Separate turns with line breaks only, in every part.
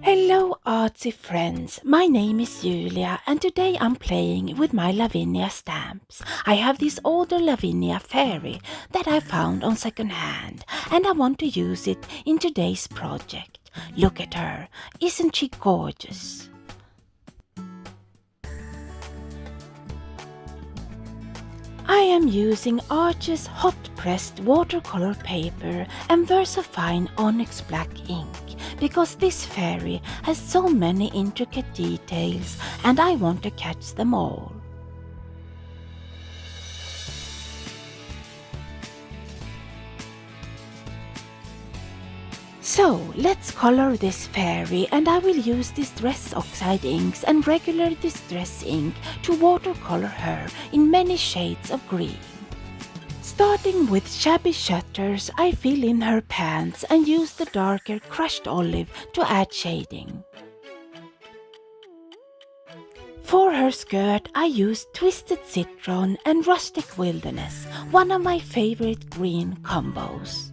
Hello artsy friends, my name is Julia and today I'm playing with my Lavinia stamps. I have this older Lavinia fairy that I found on second hand and I want to use it in today's project. Look at her, isn't she gorgeous? I am using Arch's hot pressed watercolor paper and Versafine Onyx Black ink because this fairy has so many intricate details and I want to catch them all. So let's color this fairy and I will use Distress Oxide inks and regular Distress ink to watercolor her in many shades of green. Starting with Shabby Shutters, I fill in her pants and use the darker crushed olive to add shading. For her skirt, I use Twisted Citron and Rustic Wilderness, one of my favorite green combos.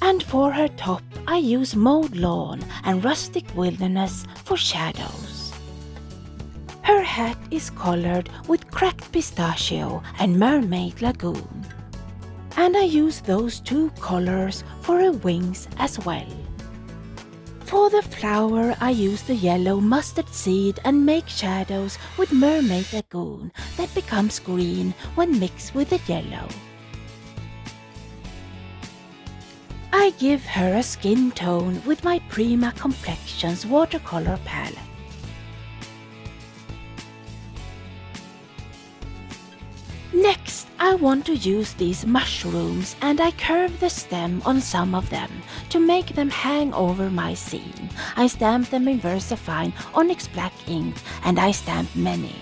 And for her top, I use Mowed Lawn and Rustic Wilderness for shadows. Her hat is colored with Cracked Pistagio and Mermaid Lagoon. And I use those two colors for her wings as well. For the flower, I use the yellow mustard seed and make shadows with Mermaid Lagoon that becomes green when mixed with the yellow. I give her a skin tone with my Prima Complexions watercolor palette. Next, I want to use these mushrooms and I curve the stem on some of them to make them hang over my scene. I stamp them in Versafine Onyx Black ink and I stamp many.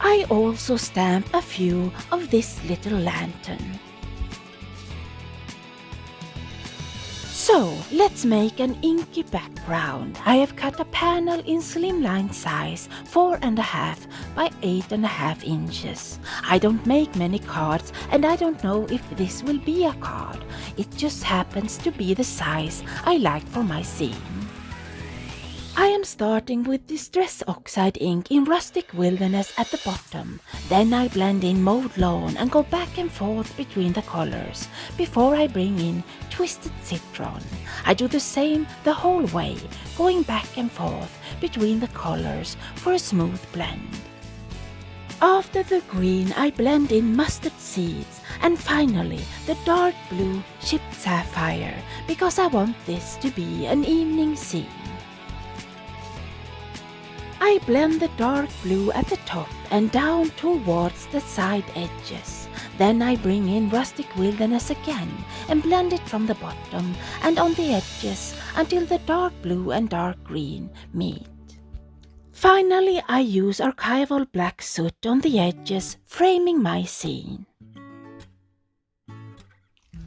I also stamp a few of this little lantern. So, let's make an inky background. I have cut a panel in slimline size 4.5 by 8.5 inches. I don't make many cards and I don't know if this will be a card. It just happens to be the size I like for my scene. I am starting with Distress Oxide ink in Rustic Wilderness at the bottom. Then I blend in Mowed Lawn and go back and forth between the colors before I bring in Twisted Citron. I do the same the whole way, going back and forth between the colors for a smooth blend. After the green, I blend in mustard seeds and finally the dark blue chipped sapphire because I want this to be an evening scene. I blend the dark blue at the top and down towards the side edges. Then I bring in Rustic Wilderness again and blend it from the bottom and on the edges until the dark blue and dark green meet. Finally, I use Archival Black Soot on the edges, framing my scene.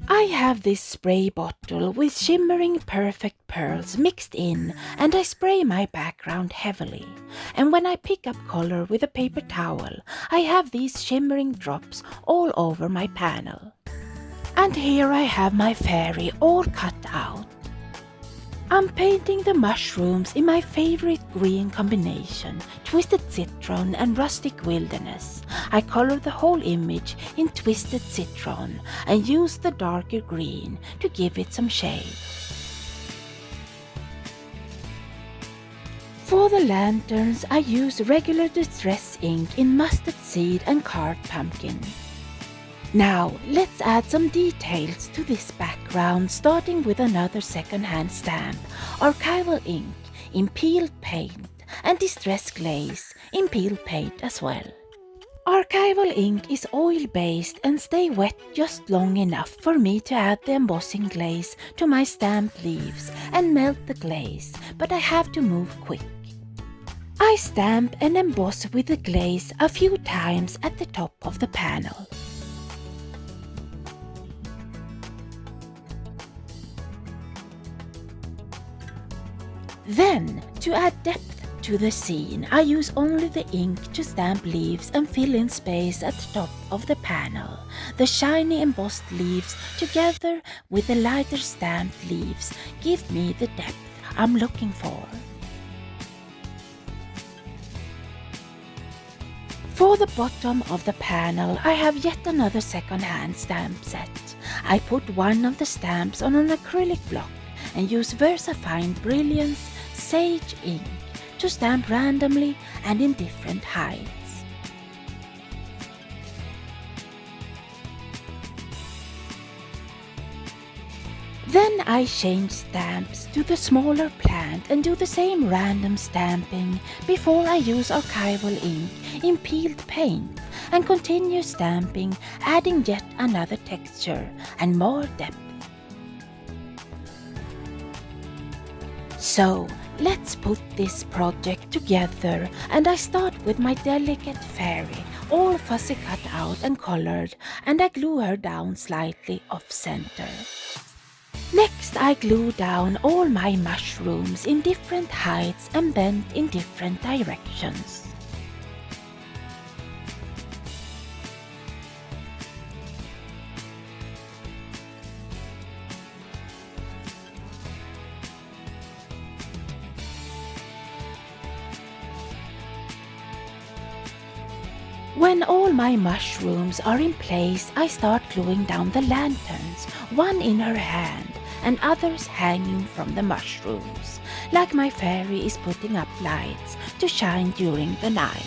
I have this spray bottle with shimmering perfect pearls mixed in and I spray my background heavily. And when I pick up color with a paper towel, I have these shimmering drops all over my panel. And here I have my fairy all cut out. I'm painting the mushrooms in my favorite green combination, Twisted Citron and Rustic Wilderness. I color the whole image in Twisted Citron and use the darker green to give it some shade. For the lanterns, I use regular Distress ink in Mustard Seed and Carved Pumpkin. Now, let's add some details to this background, starting with another second-hand stamp, Archival ink in peeled paint and Distress Glaze in peeled paint as well. Archival ink is oil-based and stay wet just long enough for me to add the embossing glaze to my stamped leaves and melt the glaze, but I have to move quick. I stamp and emboss with the glaze a few times at the top of the panel. Then, to add depth to the scene, I use only the ink to stamp leaves and fill in space at the top of the panel. The shiny embossed leaves together with the lighter stamped leaves give me the depth I'm looking for. For the bottom of the panel, I have yet another second-hand stamp set. I put one of the stamps on an acrylic block and use Versafine Brilliance Sage ink to stamp randomly and in different heights. Then I change stamps to the smaller plant and do the same random stamping before I use archival ink in peeled paint and continue stamping, adding yet another texture and more depth. So let's put this project together, and I start with my delicate fairy, all fussy cut out and colored, and I glue her down slightly off center. Next, I glue down all my mushrooms in different heights and bent in different directions. When all my mushrooms are in place, I start gluing down the lanterns, one in her hand and others hanging from the mushrooms, like my fairy is putting up lights to shine during the night.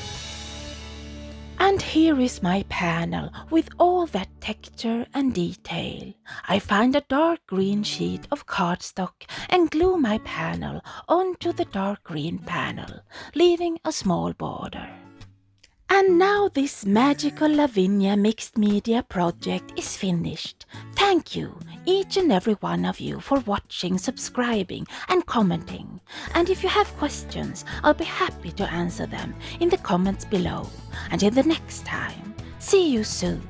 And here is my panel with all that texture and detail. I find a dark green sheet of cardstock and glue my panel onto the dark green panel, leaving a small border. And now this magical Lavinia mixed media project is finished. Thank you, each and every one of you, for watching, subscribing and commenting. And if you have questions, I'll be happy to answer them in the comments below. Until the next time, see you soon.